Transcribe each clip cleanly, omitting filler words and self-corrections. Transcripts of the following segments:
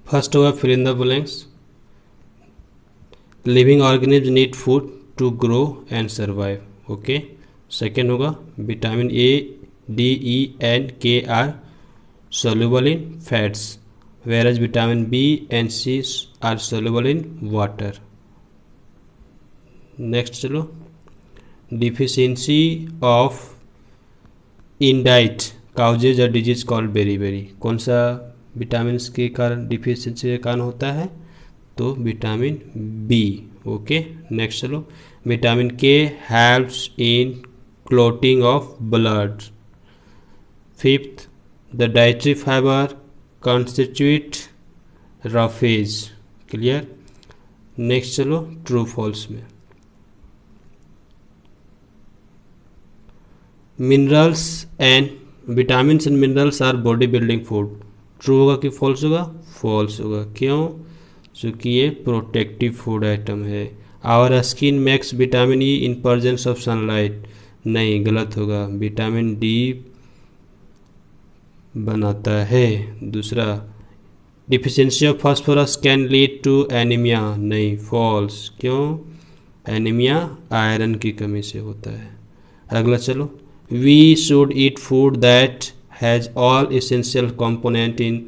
First होगा fill in the blanks. Living organism need food to grow and survive. Okay. Second होगा vitamin A, D, E and K are soluble in fats, whereas vitamin B and C are soluble in water. Next चलो, deficiency of in diet causes a disease called beriberi। कौन सा vitamin के कारण deficiency के कारण होता है? तो विटामिन बी। ओके। नेक्स्ट चलो, vitamin K helps in clotting of blood. Fifth, the dietary fiber constitute roughage। Clear. Next चलो ट्रू फॉल्स में, minerals and vitamins and minerals are body building food. True होगा कि false होगा? False होगा। क्यों? क्योंकि ये प्रोटेक्टिव फूड आइटम है। Our skin makes vitamin E in presence of sunlight. नहीं, गलत होगा। विटामिन डी बनाता है। दूसरा, deficiency of phosphorus can lead to anaemia. नहीं, फॉल्स। क्यों? एनीमिया आयरन की कमी से होता है। अगला चलो, we should eat food that has all essential component in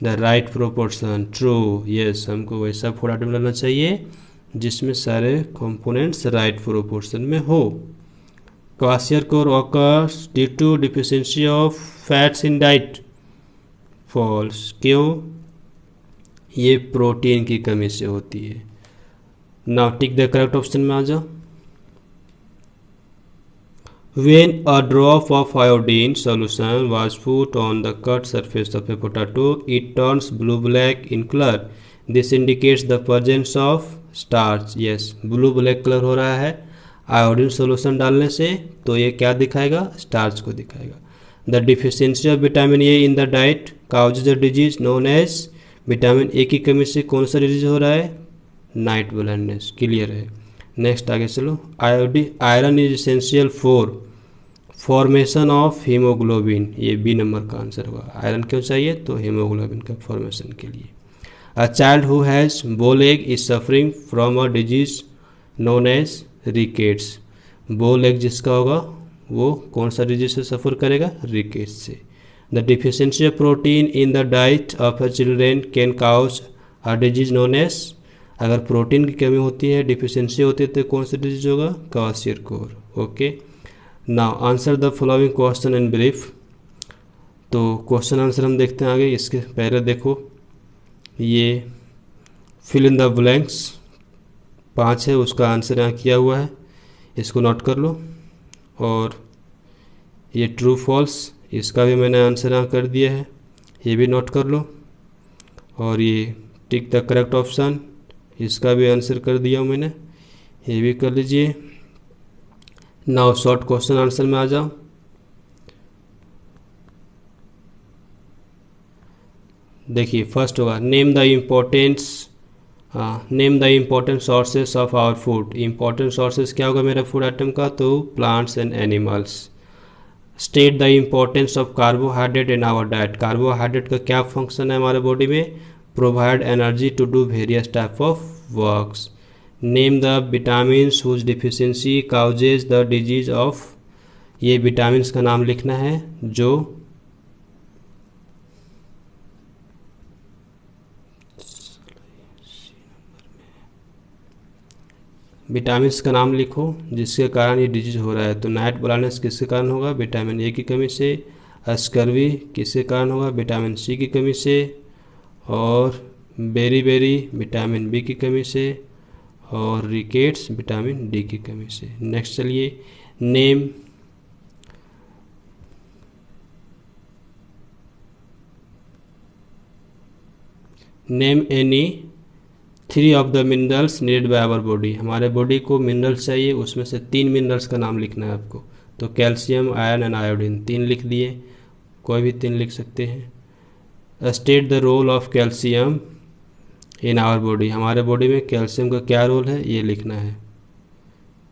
the right proportion. True. Yes, हमको वैसा फूड आइटम लेना चाहिए जिसमें सारे कंपोनेंट्स राइट प्रोपोर्शन में हो। Kwashiorkor occurs due to deficiency of fats in diet। फॉल्स। क्यों? ये प्रोटीन की कमी से होती है। Now tick the correct option में आ जाओ। When a drop of iodine solution was put on the cut surface of a potato, it turns blue-black in color. This indicates the presence of starch। Yes, blue-black colour हो रहा है iodine solution डालने से, तो ये क्या दिखाएगा? Starch को दिखाएगा। The deficiency of vitamin A in the diet causes a disease known as. Vitamin A की कमी से कौन सा डिजीज हो रहा है? Night blindness. क्लियर है। नेक्स्ट आगे चलो, iron is essential for formation of haemoglobin. ये बी नंबर का आंसर होगा। आयरन क्यों चाहिए? तो हीमोग्लोबिन का फॉर्मेशन के लिए। A child who has bow leg is suffering from a disease known as rickets. बो लेग जिसका होगा वो कौन सा डिजीज से सफ़र करेगा? रिकेट्स से। The deficiency of protein in the diet of a children can cause a disease known as. अगर प्रोटीन की कमी होती है, डिफिशियंसी होती है, तो कौन सा डिजीज होगा? Kwashiorkor. Okay. Now answer the following question in brief. तो क्वेश्चन आंसर हम देखते हैं आगे। इसके पहले देखो, ये फिल इन द ब्लैंक्स 5 है, उसका आंसर यहाँ किया हुआ है, इसको नोट कर लो। और ये ट्रू फॉल्स, इसका भी मैंने आंसर यहाँ कर दिया है, ये भी नोट कर लो। और ये टिक द करेक्ट ऑप्शन, इसका भी आंसर कर दिया हूँ मैंने, ये भी कर लीजिए। नाउ शॉर्ट क्वेश्चन आंसर में आ जाओ। देखिए फर्स्ट होगा, name the important sources of our food. Important sources क्या होगा मेरा फूड आइटम का? तो plants and animals. State the importance of carbohydrate in our diet. Carbohydrate का क्या फंक्शन है हमारे बॉडी में? Provide energy to do various type of works. Name the vitamins whose deficiency causes the disease of. ये vitamins का नाम लिखना है जो विटामिन का नाम लिखो जिसके कारण ये डिजीज हो रहा है। तो नाइट ब्लाइंडनेस किसके कारण होगा? विटामिन ए की कमी से। स्कर्वी किसके कारण होगा? विटामिन सी की कमी से। और बेरी विटामिन बी की कमी से। और रिकेट्स विटामिन डी की कमी से। नेक्स्ट चलिए, name any 3 of the minerals needed by our body. हमारे बॉडी को मिनरल्स चाहिए, उसमें से 3 मिनरल्स का नाम लिखना है आपको। तो कैल्शियम, आयरन एंड आयोडीन 3 लिख दिए, कोई भी 3 लिख सकते हैं। State the role of calcium in our body. हमारे बॉडी में कैल्शियम का क्या रोल है ये लिखना है।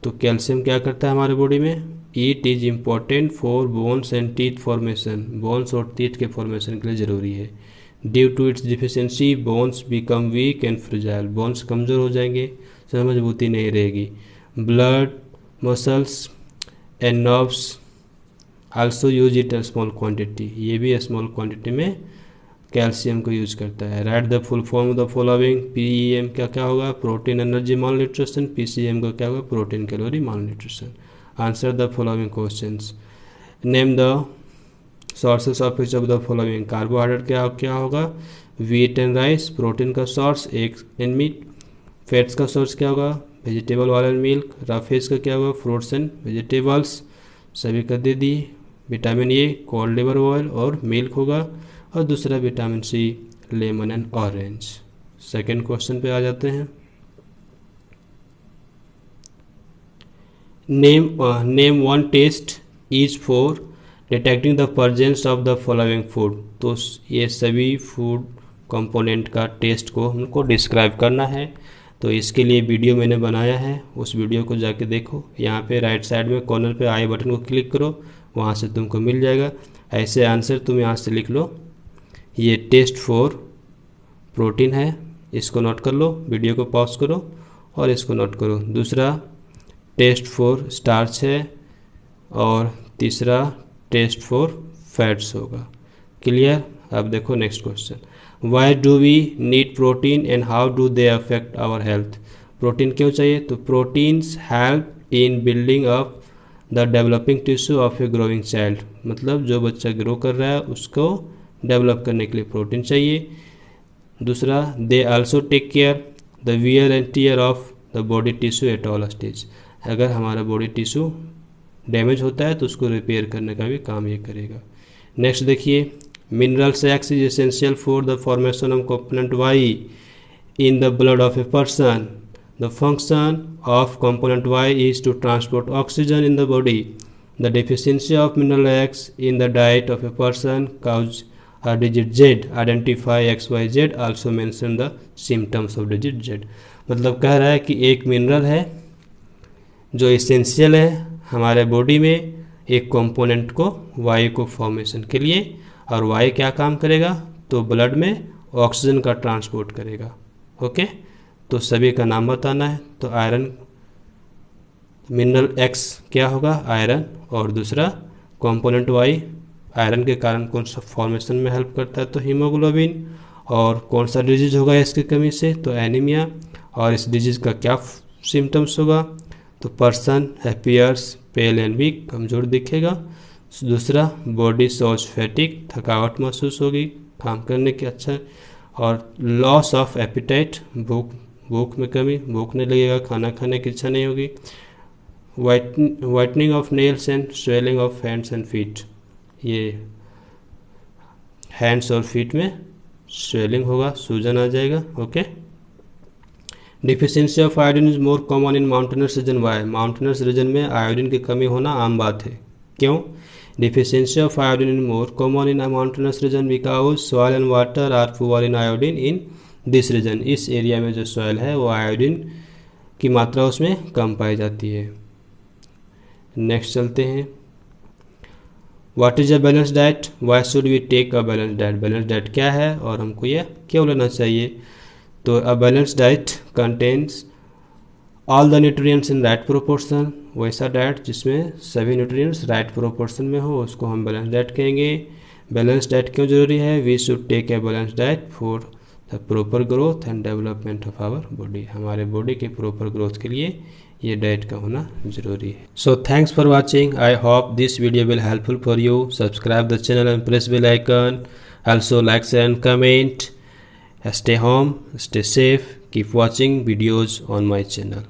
तो कैल्शियम क्या करता है हमारे बॉडी में? It is important for bones and teeth formation. Bones और टीथ के फॉर्मेशन के लिए ज़रूरी है। Due to its deficiency bones become weak and fragile, bones कमज़ोर हो जाएंगे, से मजबूती नहीं रहेगी। Blood muscles and nerves also use it a small quantity, ये भी स्मॉल क्वांटिटी में कैल्शियम को यूज करता है। Write the full form of the following, PEM क्या क्या होगा, protein energy malnutrition, PCM का क्या होगा, protein calorie malnutrition. Answer the following questions. Name the sources of which of the following, carbohydrate क्या होगा, व्हीट एंड राइस, प्रोटीन का source egg and meat, fats का source क्या होगा, vegetable oil and milk, roughage का क्या होगा, fruits and vegetables, सभी कर दे दिए। Vitamin A cold liver oil और मिल्क होगा, और दूसरा vitamin C lemon and orange. Second question पे आ जाते हैं। Name one test is for detecting the presence of the following food, तो ये सभी फूड कंपोनेंट का टेस्ट को हमको डिस्क्राइब करना है। तो इसके लिए वीडियो मैंने बनाया है, उस वीडियो को जाके देखो। यहाँ पे राइट साइड में कॉर्नर पे आई बटन को क्लिक करो, वहाँ से तुमको मिल जाएगा। ऐसे आंसर तुम यहाँ से लिख लो। ये टेस्ट फॉर प्रोटीन है, इसको नोट कर लो, वीडियो को पॉज करो और इसको नोट करो। दूसरा टेस्ट फॉर स्टार्च है, और तीसरा टेस्ट फॉर फैट्स होगा। क्लियर? अब देखो next question, why do we need protein and how do they affect our health. Protein क्यों चाहिए? तो proteins help in building up the developing tissue of a growing child, मतलब जो बच्चा grow कर रहा है उसको डेवलप करने के लिए प्रोटीन चाहिए। दूसरा they also take care the wear and tear of the body tissue at all stage, अगर हमारा बॉडी टिश्यू डैमेज होता है तो उसको रिपेयर करने का भी काम ये करेगा। नेक्स्ट देखिए, minerals X is essential for the formation of component Y in the blood of a person, the function of component Y is to transport oxygen in the body, the deficiency of mineral X in the diet of a person cause a digit Z, identify XYZ, also mention the symptoms of digit Z। मतलब कह रहा है कि एक mineral है जो essential है हमारे बॉडी में एक कंपोनेंट को वाई को फॉर्मेशन के लिए, और वाई क्या काम करेगा, तो ब्लड में ऑक्सीजन का ट्रांसपोर्ट करेगा। ओके, तो सभी का नाम बताना है। तो आयरन, मिनरल एक्स क्या होगा, आयरन, और दूसरा कंपोनेंट वाई आयरन के कारण कौन सा फॉर्मेशन में हेल्प करता है, तो हीमोग्लोबिन, और कौन सा डिजीज होगा इसकी कमी से, तो एनीमिया, और इस डिजीज का क्या सिम्टम्स होगा, तो person appears pale and weak, कमज़ोर दिखेगा। दूसरा बॉडी शोज फैटिक, थकावट महसूस होगी, काम करने की अच्छा, और लॉस ऑफ एपिटाइट, भूख में कमी, भूख नहीं लगेगा, खाना खाने की इच्छा नहीं होगी। Whitening of nails and swelling of hands and feet, ये हैंड्स और फीट में स्वेलिंग होगा, सूजन आ जाएगा। Okay, deficiency of iodine is more common in mountainous region, why, mountainous region में आयोडीन की कमी होना आम बात है। क्यों? Deficiency of iodine is more common in mountainous region because soil and water are poor in iodine in this region, इस area में जो सॉइल है वो आयोडीन की मात्रा उसमें कम पाई जाती है। नेक्स्ट चलते हैं, what is a balance diet, why should we take a balance diet, balance diet क्या है और हमको यह क्यों लेना चाहिए। तो a balance diet contains all the nutrients in right proportion, वैसा डाइट जिसमें सभी न्यूट्रिएंट्स राइट प्रोपोर्शन में हो उसको हम बैलेंस डाइट कहेंगे। बैलेंस डाइट क्यों जरूरी है, we should take a balance diet for the proper growth and development of our body, हमारे बॉडी के प्रॉपर ग्रोथ के लिए ये डाइट का होना जरूरी है। So thanks for watching, I hope this video will helpful for you. Subscribe the channel and press bell icon, also like and comment. Stay home, stay safe, keep watching videos on my channel.